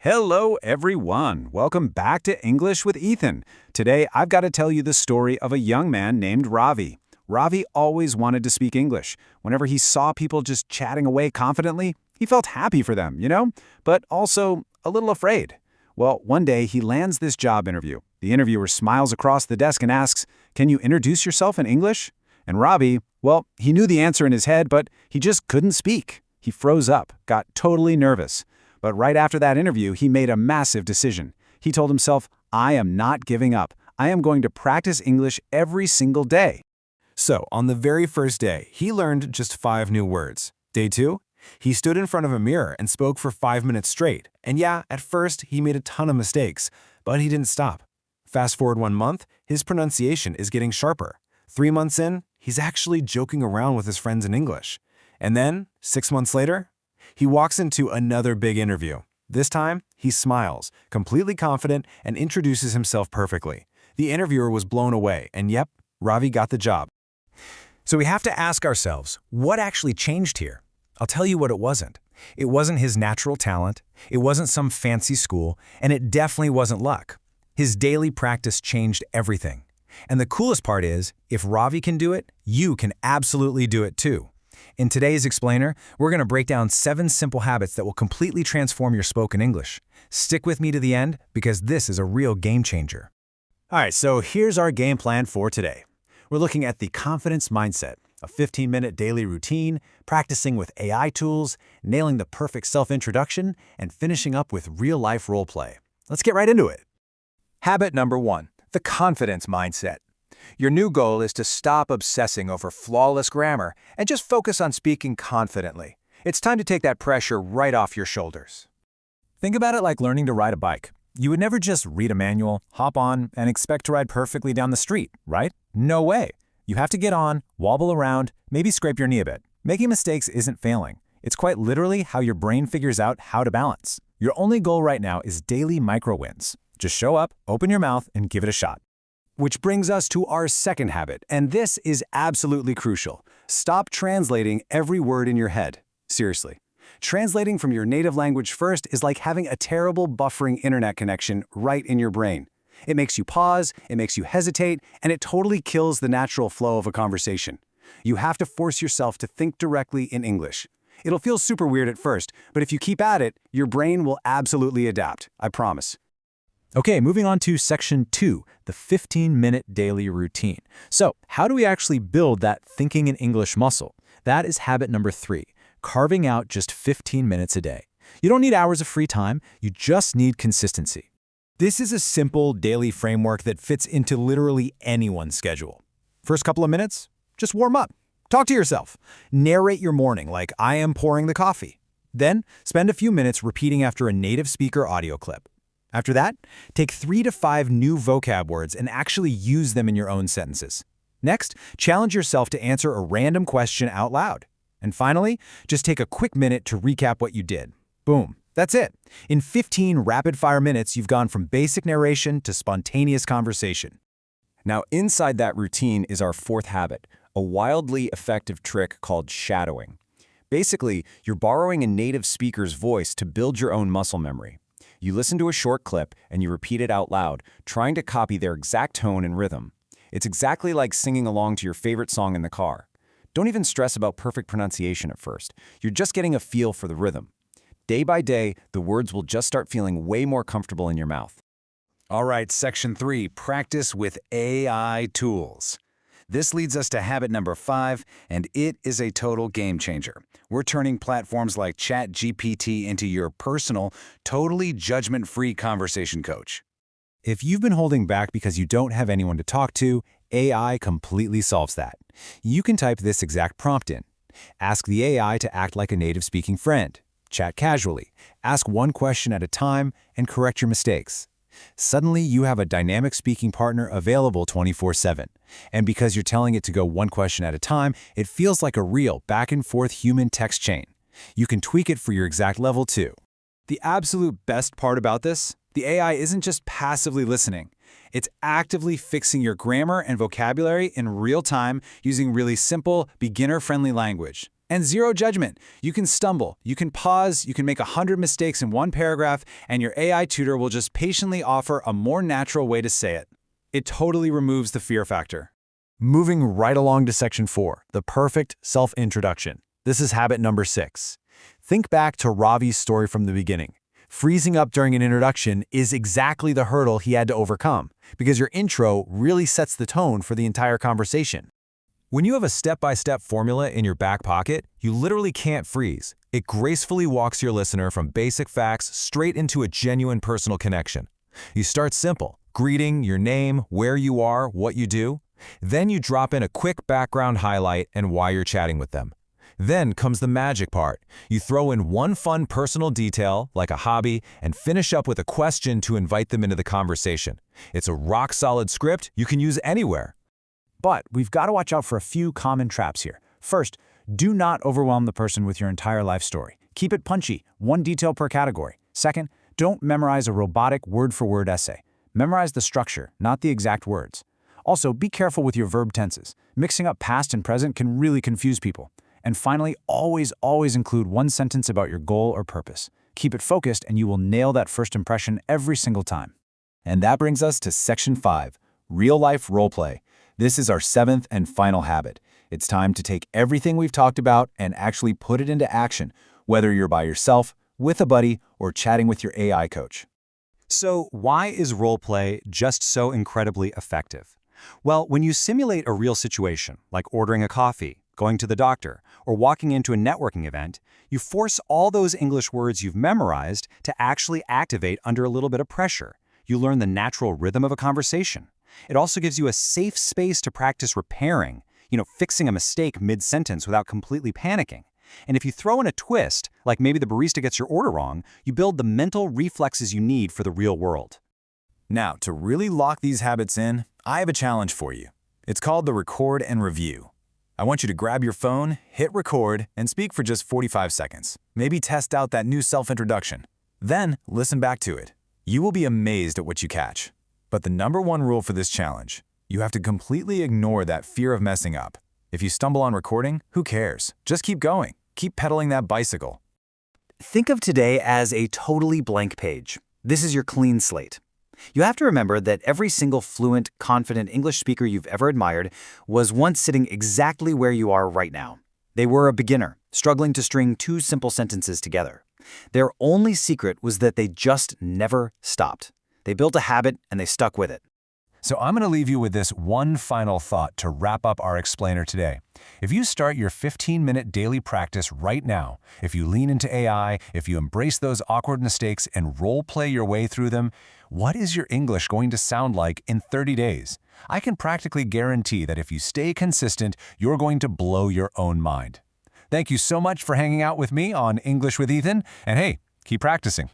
Hello, everyone. Welcome back to English with Ethan. Today, I've got to tell you the story of a young man named Ravi. Ravi always wanted to speak English. Whenever he saw people just chatting away confidently, he felt happy for them, but also a little afraid. Well, one day he lands this job interview. The interviewer smiles across the desk and asks, "Can you introduce yourself in English?" And Ravi, well, he knew the answer in his head, but he just couldn't speak. He froze up, got totally nervous. But right after that interview, he made a massive decision. He told himself, "I am not giving up. I am going to practice English every single day." So, on the very first day, he learned just 5 new words. Day 2, he stood in front of a mirror and spoke for 5 minutes straight. And yeah, at first, he made a ton of mistakes, but he didn't stop. Fast forward 1 month, his pronunciation is getting sharper. 3 months in, he's actually joking around with his friends in English. And then, 6 months later, he walks into another big interview. This time, he smiles, completely confident, and introduces himself perfectly. The interviewer was blown away, and yep, Ravi got the job. So we have to ask ourselves, what actually changed here? I'll tell you what it wasn't. It wasn't his natural talent, it wasn't some fancy school, and it definitely wasn't luck. His daily practice changed everything. And the coolest part is, if Ravi can do it, you can absolutely do it too. In today's Explainer, we're going to break down 7 simple habits that will completely transform your spoken English. Stick with me to the end, because this is a real game changer. All right, so here's our game plan for today. We're looking at the confidence mindset, a 15-minute daily routine, practicing with AI tools, nailing the perfect self-introduction, and finishing up with real-life role play. Let's get right into it. Habit number 1, the confidence mindset. Your new goal is to stop obsessing over flawless grammar and just focus on speaking confidently. It's time to take that pressure right off your shoulders. Think about it like learning to ride a bike. You would never just read a manual, hop on, and expect to ride perfectly down the street, right? No way. You have to get on, wobble around, maybe scrape your knee a bit. Making mistakes isn't failing. It's quite literally how your brain figures out how to balance. Your only goal right now is daily micro-wins. Just show up, open your mouth, and give it a shot. Which brings us to our second habit, and this is absolutely crucial. Stop translating every word in your head. Seriously. Translating from your native language first is like having a terrible buffering internet connection right in your brain. It makes you pause, it makes you hesitate, and it totally kills the natural flow of a conversation. You have to force yourself to think directly in English. It'll feel super weird at first, but if you keep at it, your brain will absolutely adapt, I promise. Okay, moving on to section 2, the 15-minute daily routine. So, how do we actually build that thinking in English muscle? That is habit number 3, carving out just 15 minutes a day. You don't need hours of free time, you just need consistency. This is a simple daily framework that fits into literally anyone's schedule. First couple of minutes, just warm up. Talk to yourself. Narrate your morning like I am pouring the coffee. Then, spend a few minutes repeating after a native speaker audio clip. After that, take 3 to 5 new vocab words and actually use them in your own sentences. Next, challenge yourself to answer a random question out loud. And finally, just take a quick minute to recap what you did. Boom, that's it. In 15 rapid-fire minutes, you've gone from basic narration to spontaneous conversation. Now, inside that routine is our 4th habit, a wildly effective trick called shadowing. Basically, you're borrowing a native speaker's voice to build your own muscle memory. You listen to a short clip and you repeat it out loud, trying to copy their exact tone and rhythm. It's exactly like singing along to your favorite song in the car. Don't even stress about perfect pronunciation at first. You're just getting a feel for the rhythm. Day by day, the words will just start feeling way more comfortable in your mouth. All right, section 3, practice with AI tools. This leads us to habit number 5, and it is a total game changer. We're turning platforms like ChatGPT into your personal, totally judgment-free conversation coach. If you've been holding back because you don't have anyone to talk to, AI completely solves that. You can type this exact prompt in. Ask the AI to act like a native-speaking friend. Chat casually. Ask one question at a time and correct your mistakes. Suddenly, you have a dynamic speaking partner available 24/7. And because you're telling it to go one question at a time, it feels like a real back-and-forth human text chain. You can tweak it for your exact level too. The absolute best part about this, the AI isn't just passively listening. It's actively fixing your grammar and vocabulary in real time using really simple, beginner-friendly language. And zero judgment. You can stumble, you can pause, you can make 100 mistakes in one paragraph, and your AI tutor will just patiently offer a more natural way to say it. It totally removes the fear factor. Moving right along to section 4, the perfect self-introduction. This is habit number 6. Think back to Ravi's story from the beginning. Freezing up during an introduction is exactly the hurdle he had to overcome, because your intro really sets the tone for the entire conversation. When you have a step-by-step formula in your back pocket, you literally can't freeze. It gracefully walks your listener from basic facts straight into a genuine personal connection. You start simple, greeting, your name, where you are, what you do. Then you drop in a quick background highlight and why you're chatting with them. Then comes the magic part. You throw in one fun personal detail, like a hobby, and finish up with a question to invite them into the conversation. It's a rock-solid script you can use anywhere. But we've got to watch out for a few common traps here. First, do not overwhelm the person with your entire life story. Keep it punchy, one detail per category. Second, don't memorize a robotic word-for-word essay. Memorize the structure, not the exact words. Also, be careful with your verb tenses. Mixing up past and present can really confuse people. And finally, always include one sentence about your goal or purpose. Keep it focused and you will nail that first impression every single time. And that brings us to section 5, real-life roleplay. This is our 7th and final habit. It's time to take everything we've talked about and actually put it into action, whether you're by yourself, with a buddy, or chatting with your AI coach. So why is roleplay just so incredibly effective? Well, when you simulate a real situation, like ordering a coffee, going to the doctor, or walking into a networking event, you force all those English words you've memorized to actually activate under a little bit of pressure. You learn the natural rhythm of a conversation. It also gives you a safe space to practice repairing, fixing a mistake mid-sentence without completely panicking. And if you throw in a twist, like maybe the barista gets your order wrong, you build the mental reflexes you need for the real world. Now, to really lock these habits in, I have a challenge for you. It's called the record and review. I want you to grab your phone, hit record, and speak for just 45 seconds. Maybe test out that new self-introduction. Then, listen back to it. You will be amazed at what you catch. But the #1 rule for this challenge, you have to completely ignore that fear of messing up. If you stumble on recording, who cares? Just keep going. Keep pedaling that bicycle. Think of today as a totally blank page. This is your clean slate. You have to remember that every single fluent, confident English speaker you've ever admired was once sitting exactly where you are right now. They were a beginner, struggling to string 2 simple sentences together. Their only secret was that they just never stopped. They built a habit and they stuck with it. So I'm going to leave you with this one final thought to wrap up our explainer today. If you start your 15-minute daily practice right now, if you lean into AI, if you embrace those awkward mistakes and role-play your way through them, what is your English going to sound like in 30 days? I can practically guarantee that if you stay consistent, you're going to blow your own mind. Thank you so much for hanging out with me on English with Ethan, and hey, keep practicing.